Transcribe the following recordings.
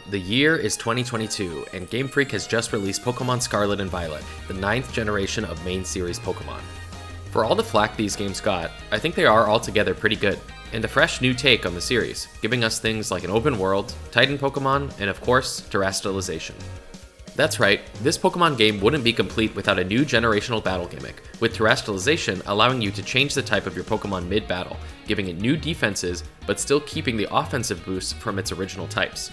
The year is 2022, and Game Freak has just released Pokémon Scarlet and Violet, the 9th generation of main series Pokémon. For all the flack these games got, I think they are altogether pretty good, and a fresh new take on the series, giving us things like an open world, Titan Pokémon, and of course, Terastalization. That's right, this Pokémon game wouldn't be complete without a new generational battle gimmick, with Terastalization allowing you to change the type of your Pokémon mid-battle, giving it new defenses, but still keeping the offensive boosts from its original types.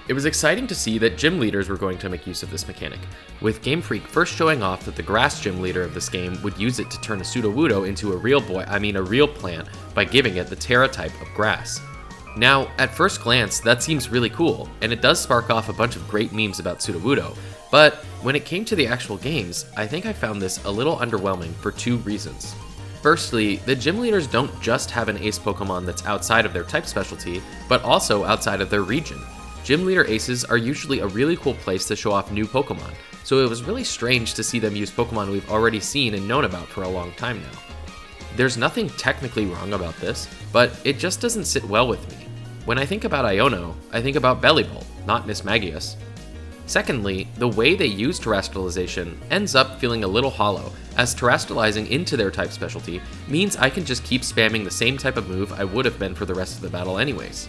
It was exciting to see that gym leaders were going to make use of this mechanic, with Game Freak first showing off that the grass gym leader of this game would use it to turn a Sudowoodo into a real plant by giving it the Tera type of grass. Now, at first glance, that seems really cool, and it does spark off a bunch of great memes about Sudowoodo, but when it came to the actual games, I think I found this a little underwhelming for two reasons. Firstly, the gym leaders don't just have an ace Pokemon that's outside of their type specialty, but also outside of their region. Gym leader aces are usually a really cool place to show off new Pokemon, so it was really strange to see them use Pokemon we've already seen and known about for a long time now. There's nothing technically wrong about this, but it just doesn't sit well with me. When I think about Iono, I think about Bellibolt, not Miss Magius. Secondly, the way they use Terastalization ends up feeling a little hollow, as Terastalizing into their type specialty means I can just keep spamming the same type of move I would have been for the rest of the battle anyways.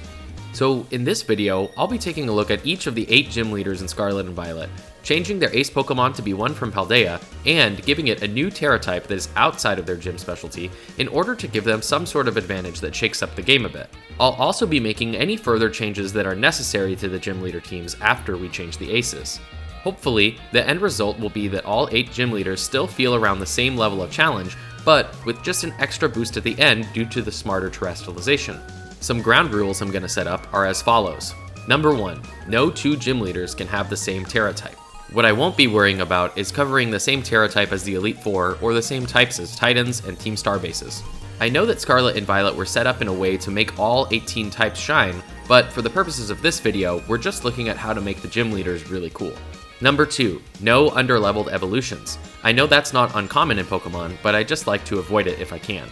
So in this video, I'll be taking a look at each of the 8 gym leaders in Scarlet and Violet, changing their ace Pokemon to be one from Paldea, and giving it a new Tera type that is outside of their gym specialty in order to give them some sort of advantage that shakes up the game a bit. I'll also be making any further changes that are necessary to the gym leader teams after we change the aces. Hopefully, the end result will be that all 8 gym leaders still feel around the same level of challenge, but with just an extra boost at the end due to the smarter Terastalization. Some ground rules I'm going to set up are as follows. Number 1, no 2 gym leaders can have the same Tera type. What I won't be worrying about is covering the same Tera type as the Elite Four or the same types as Titans and Team Star bases. I know that Scarlet and Violet were set up in a way to make all 18 types shine, but for the purposes of this video, we're just looking at how to make the gym leaders really cool. Number 2, no underleveled evolutions. I know that's not uncommon in Pokemon, but I just like to avoid it if I can.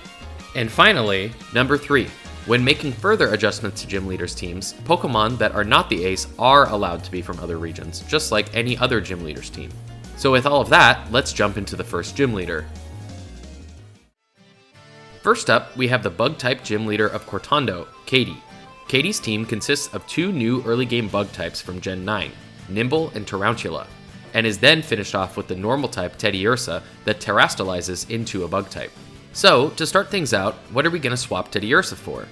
And finally, number 3, when making further adjustments to gym leaders teams, Pokemon that are not the ace are allowed to be from other regions, just like any other gym leaders team. So with all of that, let's jump into the first gym leader. First up, we have the bug-type gym leader of Cortondo, Katie. Katie's team consists of 2 new early game bug types from Gen 9, Nimble and Tarantula, and is then finished off with the normal type Teddiursa that terastalizes into a bug type. So, to start things out, what are we going to swap Teddiursa for?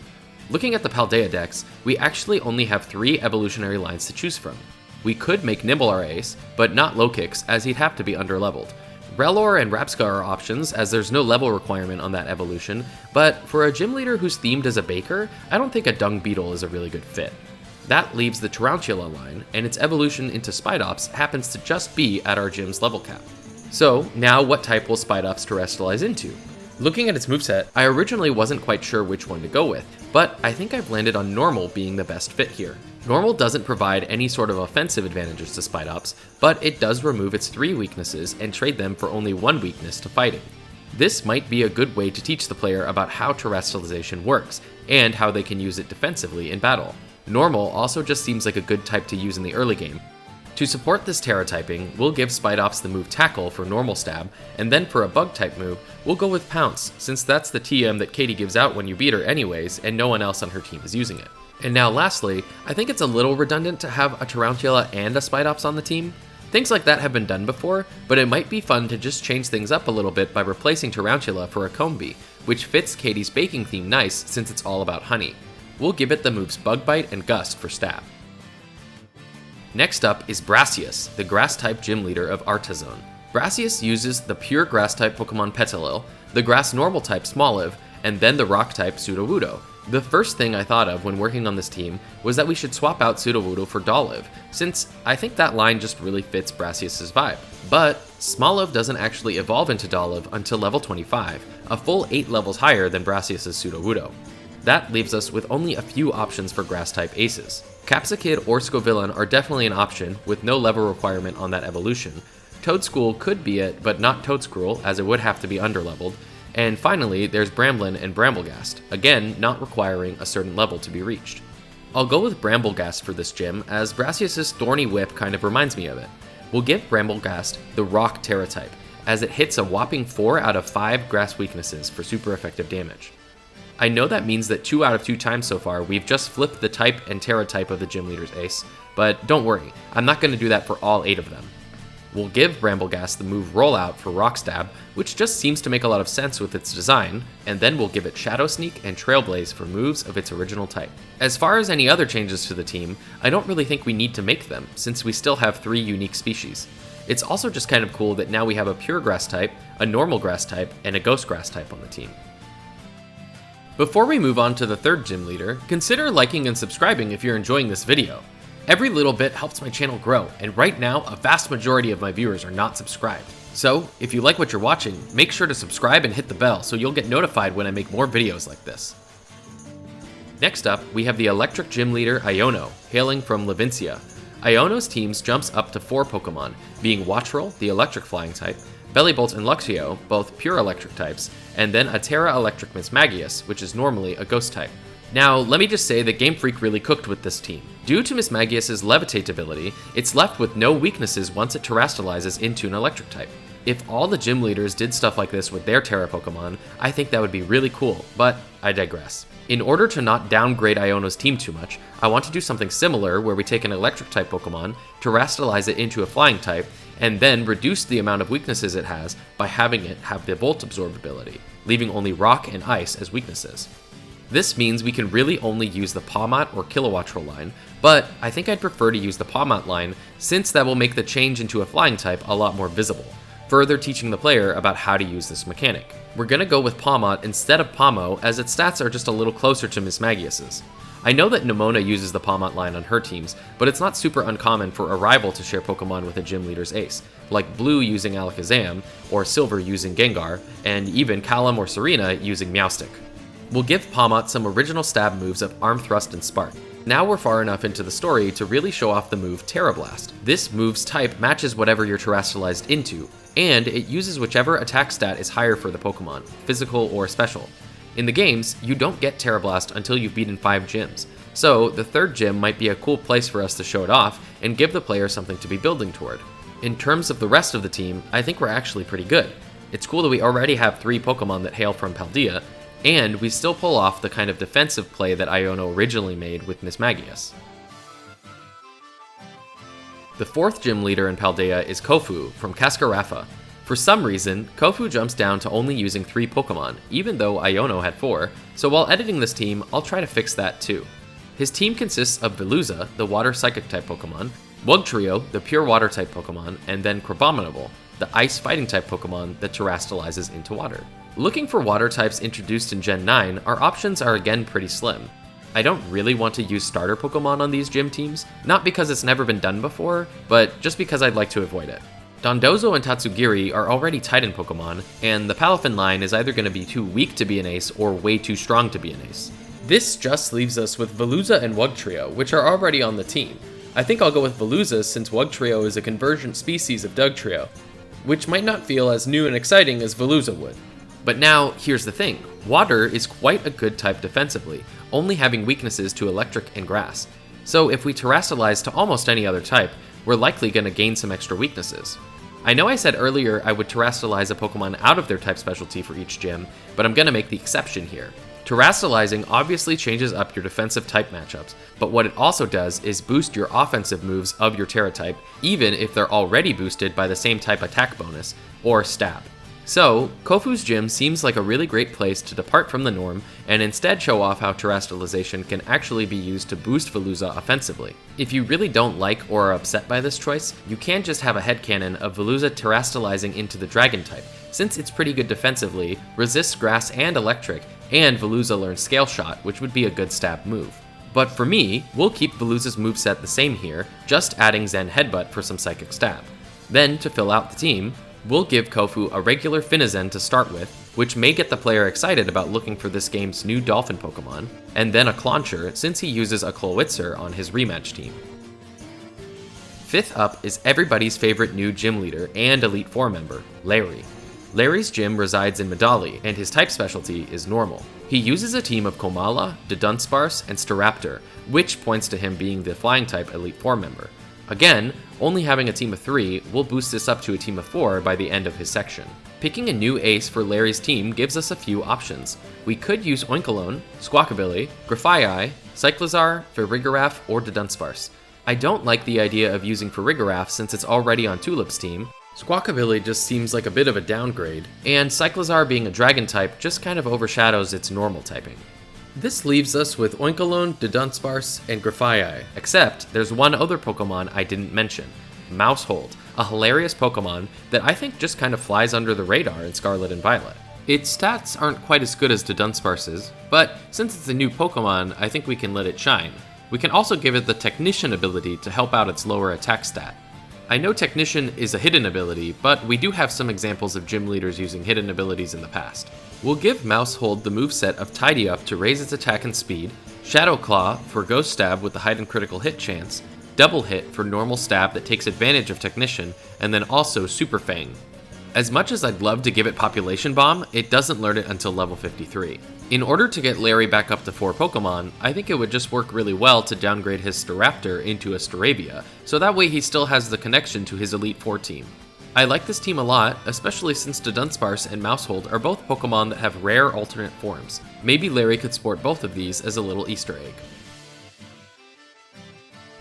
Looking at the Paldea decks, we actually only have 3 evolutionary lines to choose from. We could make Nimble our ace, but not Low-Kicks, as he'd have to be underleveled. Rellor and Rapska are options, as there's no level requirement on that evolution, but for a gym leader who's themed as a baker, I don't think a Dung Beetle is a really good fit. That leaves the Tarantula line, and its evolution into Spidops happens to just be at our gym's level cap. So, now what type will Spidops terastalize into? Looking at its moveset, I originally wasn't quite sure which one to go with, but I think I've landed on Normal being the best fit here. Normal doesn't provide any sort of offensive advantages to Spidops, but it does remove its 3 weaknesses and trade them for only 1 weakness to fighting. This might be a good way to teach the player about how Terastalization works, and how they can use it defensively in battle. Normal also just seems like a good type to use in the early game. To support this Tera typing, we'll give Spidops the move Tackle for normal stab, and then for a bug type move, we'll go with Pounce, since that's the TM that Katie gives out when you beat her anyways, and no one else on her team is using it. And now lastly, I think it's a little redundant to have a Tarantula and a Spidops on the team. Things like that have been done before, but it might be fun to just change things up a little bit by replacing Tarantula for a Combee, which fits Katie's baking theme nice since it's all about honey. We'll give it the moves Bug Bite and Gust for stab. Next up is Brassius, the grass-type gym leader of Artazon. Brassius uses the pure grass-type Pokemon Petilil, the grass normal-type Smoliv, and then the rock-type Sudowoodo. The first thing I thought of when working on this team was that we should swap out Sudowoodo for Dolliv, since I think that line just really fits Brassius' vibe. But Smoliv doesn't actually evolve into Dolliv until level 25, a full 8 levels higher than Brassius' Sudowoodo. That leaves us with only a few options for grass-type aces. Capsakid or Scovillain are definitely an option, with no level requirement on that evolution. Toadschool could be it, but not Toadscruel, as it would have to be underleveled. And finally, there's Bramblin and Bramblegast, again not requiring a certain level to be reached. I'll go with Bramblegast for this gym, as Brassius's Thorny Whip kind of reminds me of it. We'll give Bramblegast the Rock Tera type, as it hits a whopping 4 out of 5 grass weaknesses for super effective damage. I know that means that 2 out of 2 times so far we've just flipped the type and Tera type of the gym leader's ace, but don't worry, I'm not going to do that for all 8 of them. We'll give Bramblegast the move Rollout for Rock Stab, which just seems to make a lot of sense with its design, and then we'll give it Shadow Sneak and Trailblaze for moves of its original type. As far as any other changes to the team, I don't really think we need to make them, since we still have 3 unique species. It's also just kind of cool that now we have a Pure Grass type, a Normal Grass type, and a Ghost Grass type on the team. Before we move on to the 3rd gym leader, consider liking and subscribing if you're enjoying this video. Every little bit helps my channel grow, and right now, a vast majority of my viewers are not subscribed. So, if you like what you're watching, make sure to subscribe and hit the bell so you'll get notified when I make more videos like this. Next up, we have the Electric Gym Leader Iono, hailing from Levincia. Iono's teams jumps up to 4 Pokemon, being Wattrel, the Electric Flying type, Bellibolt and Luxio, both pure Electric types, and then a Tera Electric Mismagius, which is normally a Ghost type. Now, let me just say that Game Freak really cooked with this team. Due to Mismagius' Levitate ability, it's left with no weaknesses once it Terastalizes into an Electric type. If all the gym leaders did stuff like this with their Tera Pokemon, I think that would be really cool, but I digress. In order to not downgrade Iono's team too much, I want to do something similar where we take an Electric type Pokemon, Terastalize it into a Flying type, and then reduce the amount of weaknesses it has by having it have the Volt Absorb ability, leaving only Rock and Ice as weaknesses. This means we can really only use the Pawmot or Kilowattrel line, but I think I'd prefer to use the Pawmot line since that will make the change into a flying type a lot more visible, further teaching the player about how to use this mechanic. We're gonna go with Pawmot instead of Pawmo as its stats are just a little closer to Mismagius's. I know that Nemona uses the Pawmot line on her teams, but it's not super uncommon for a rival to share Pokemon with a gym leader's ace, like Blue using Alakazam, or Silver using Gengar, and even Callum or Serena using Meowstic. We'll give Pawmot some original stab moves of Arm Thrust and Spark. Now we're far enough into the story to really show off the move Tera Blast. This move's type matches whatever you're Terastalized into, and it uses whichever attack stat is higher for the Pokemon, physical or special. In the games, you don't get Tera Blast until you've beaten 5 gyms, so the 3rd gym might be a cool place for us to show it off and give the player something to be building toward. In terms of the rest of the team, I think we're actually pretty good. It's cool that we already have 3 Pokemon that hail from Paldea, and we still pull off the kind of defensive play that Iono originally made with Mismagius. The 4th gym leader in Paldea is Kofu from Cascarafa. For some reason, Kofu jumps down to only using 3 Pokemon, even though Iono had 4, so while editing this team, I'll try to fix that too. His team consists of Veluza, the Water Psychic type Pokemon, Wugtrio, the Pure Water type Pokemon, and then Crabominable, the Ice Fighting type Pokemon that Terastalizes into water. Looking for water types introduced in Gen 9, our options are again pretty slim. I don't really want to use starter Pokemon on these gym teams, not because it's never been done before, but just because I'd like to avoid it. Dondozo and Tatsugiri are already Titan Pokemon, and the Palafin line is either going to be too weak to be an ace or way too strong to be an ace. This just leaves us with Veluza and Wugtrio, which are already on the team. I think I'll go with Veluza since Wugtrio is a convergent species of Dugtrio, which might not feel as new and exciting as Veluza would. But now, here's the thing. Water is quite a good type defensively, only having weaknesses to electric and grass. So if we Terastalize to almost any other type, we're likely going to gain some extra weaknesses. I know I said earlier I would Terastalize a Pokemon out of their type specialty for each gym, but I'm going to make the exception here. Terastalizing obviously changes up your defensive type matchups, but what it also does is boost your offensive moves of your Tera type, even if they're already boosted by the same type attack bonus, or stab. So, Kofu's gym seems like a really great place to depart from the norm and instead show off how Terastalization can actually be used to boost Veluza offensively. If you really don't like or are upset by this choice, you can just have a headcanon of Veluza Terastalizing into the Dragon type, since it's pretty good defensively, resists grass and electric, and Veluza learns Scale Shot, which would be a good stab move. But for me, we'll keep Veluza's moveset the same here, just adding Zen Headbutt for some Psychic Stab. Then, to fill out the team, we'll give Kofu a regular Finizen to start with, which may get the player excited about looking for this game's new Dolphin Pokemon, and then a Clauncher since he uses a Klawitzer on his rematch team. 5th up is everybody's favorite new gym leader and Elite Four member, Larry. Larry's gym resides in Medali, and his type specialty is normal. He uses a team of Komala, Dunsparce, and Staraptor, which points to him being the flying type Elite Four member. Again, only having a team of 3 will boost this up to a team of 4 by the end of his section. Picking a new ace for Larry's team gives us a few options. We could use Oinkologne, Squawkabilly, Grafaiai, Cyclizar, Farigiraf, or Dunsparce. I don't like the idea of using Farigiraf since it's already on Tulip's team. Squawkabilly just seems like a bit of a downgrade, and Cyclizar being a dragon type just kind of overshadows its normal typing. This leaves us with Oinkologne, Dunsparce, and Grafaiai, except there's one other Pokemon I didn't mention, Maushold, a hilarious Pokemon that I think just kind of flies under the radar in Scarlet and Violet. Its stats aren't quite as good as Dunsparce's, but since it's a new Pokemon, I think we can let it shine. We can also give it the Technician ability to help out its lower attack stat. I know Technician is a hidden ability, but we do have some examples of gym leaders using hidden abilities in the past. We'll give Maushold the moveset of Tidy Up to raise its attack and speed, Shadow Claw for Ghost Stab with the heightened critical hit chance, Double Hit for normal stab that takes advantage of Technician, and then also Super Fang. As much as I'd love to give it Population Bomb, it doesn't learn it until level 53. In order to get Larry back up to 4 Pokemon, I think it would just work really well to downgrade his Staraptor into a Staravia, so that way he still has the connection to his Elite Four team. I like this team a lot, especially since Dunsparce and Maushold are both Pokemon that have rare alternate forms. Maybe Larry could sport both of these as a little Easter egg.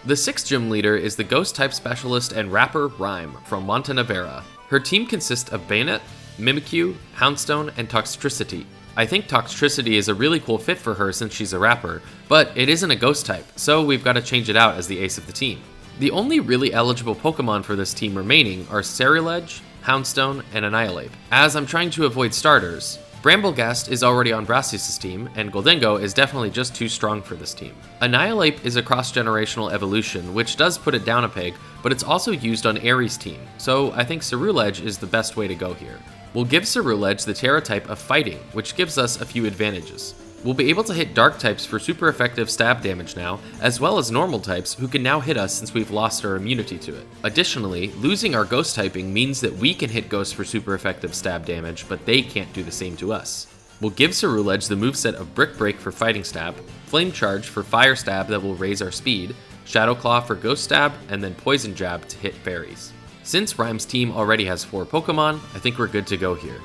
The 6th gym leader is the Ghost-type specialist and rapper Rhyme from Montanavera. Her team consists of Bayonet, Mimikyu, Houndstone, and Toxtricity. I think Toxtricity is a really cool fit for her since she's a rapper, but it isn't a ghost type, so we've got to change it out as the ace of the team. The only really eligible Pokemon for this team remaining are Ceruledge, Houndstone, and Annihilape. As I'm trying to avoid starters, Brambleghast is already on Brassius' team, and Goldengo is definitely just too strong for this team. Annihilape is a cross-generational evolution, which does put it down a peg, but it's also used on Aries' team, so I think Ceruledge is the best way to go here. We'll give Ceruledge the Tera type of Fighting, which gives us a few advantages. We'll be able to hit Dark types for super effective stab damage now, as well as normal types who can now hit us since we've lost our immunity to it. Additionally, losing our Ghost typing means that we can hit Ghosts for super effective stab damage, but they can't do the same to us. We'll give Ceruledge the moveset of Brick Break for Fighting Stab, Flame Charge for Fire Stab that will raise our speed, Shadow Claw for Ghost Stab, and then Poison Jab to hit fairies. Since Rhyme's team already has 4 Pokemon, I think we're good to go here.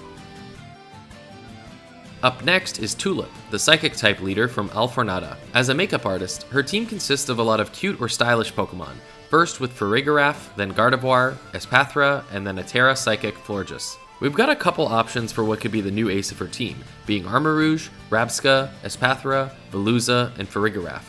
Up next is Tulip, the Psychic-type leader from Alfornada. As a makeup artist, her team consists of a lot of cute or stylish Pokemon, first with Farigiraf, then Gardevoir, Espathra, and then a Tera Psychic Florges. We've got a couple options for what could be the new ace of her team, being Armarouge, Rabsca, Espathra, Veluza, and Farigiraf.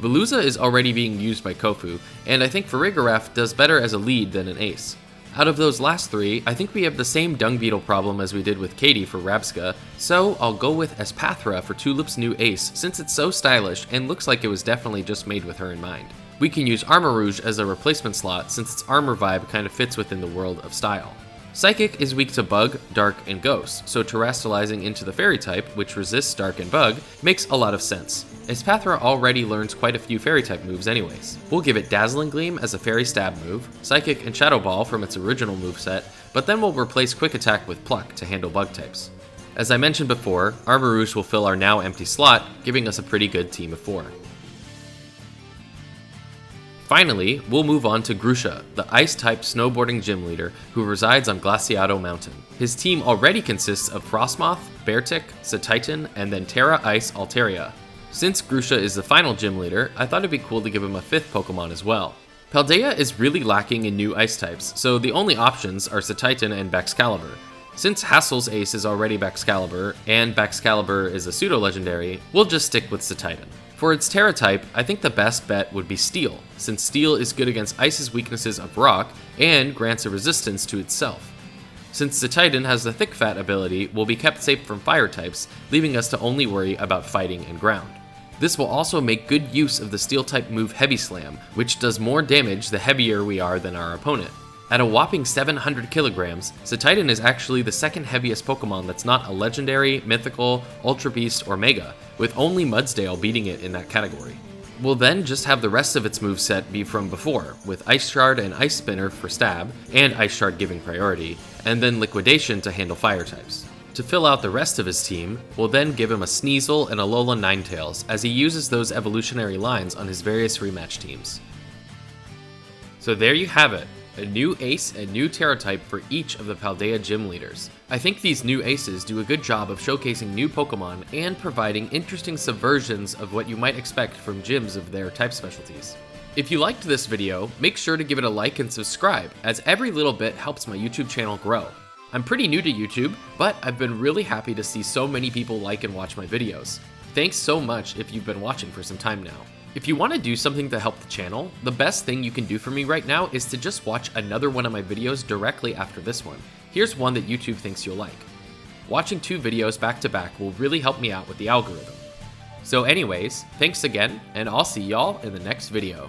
Veluza is already being used by Kofu, and I think Farigiraf does better as a lead than an ace. Out of those last 3, I think we have the same Dung Beetle problem as we did with Katie for Rabsca, so I'll go with Espathra for Tulip's new ace since it's so stylish and looks like it was definitely just made with her in mind. We can use Armarouge as a replacement slot since its armor vibe kind of fits within the world of style. Psychic is weak to Bug, Dark, and Ghost, so Terastalizing into the Fairy type, which resists Dark and Bug, makes a lot of sense. Espathra already learns quite a few Fairy type moves anyways. We'll give it Dazzling Gleam as a Fairy stab move, Psychic and Shadow Ball from its original moveset, but then we'll replace Quick Attack with Pluck to handle Bug types. As I mentioned before, Armarouge will fill our now empty slot, giving us a pretty good team of 4. Finally, we'll move on to Grusha, the Ice-type snowboarding gym leader who resides on Glaciado Mountain. His team already consists of Frostmoth, Beartic, Cetitan, and then Tera Ice Altaria. Since Grusha is the final gym leader, I thought it'd be cool to give him a 5th Pokemon as well. Paldea is really lacking in new Ice types, so the only options are Cetitan and Baxcalibur. Since Hassel's ace is already Baxcalibur, and Baxcalibur is a pseudo-legendary, we'll just stick with Cetitan. For its Tera type, I think the best bet would be Steel, since Steel is good against Ice's weaknesses of Rock and grants a resistance to itself. Since Cetitan has the Thick Fat ability, we'll be kept safe from Fire types, leaving us to only worry about fighting and ground. This will also make good use of the Steel type move Heavy Slam, which does more damage the heavier we are than our opponent. At a whopping 700 kilograms, Cetitan is actually the 2nd heaviest Pokemon that's not a legendary, mythical, ultra beast, or mega, with only Mudsdale beating it in that category. We'll then just have the rest of its moveset be from before, with Ice Shard and Ice Spinner for stab, and Ice Shard giving priority, and then Liquidation to handle fire types. To fill out the rest of his team, we'll then give him a Sneasel and a Alola Ninetales, as he uses those evolutionary lines on his various rematch teams. So there you have it, a new ace and new Tera type for each of the Paldea gym leaders. I think these new aces do a good job of showcasing new Pokemon and providing interesting subversions of what you might expect from gyms of their type specialties. If you liked this video, make sure to give it a like and subscribe, as every little bit helps my YouTube channel grow. I'm pretty new to YouTube, but I've been really happy to see so many people like and watch my videos. Thanks so much if you've been watching for some time now. If you want to do something to help the channel, the best thing you can do for me right now is to just watch another one of my videos directly after this one. Here's one that YouTube thinks you'll like. Watching 2 videos back to back will really help me out with the algorithm. So anyways, thanks again, and I'll see y'all in the next video.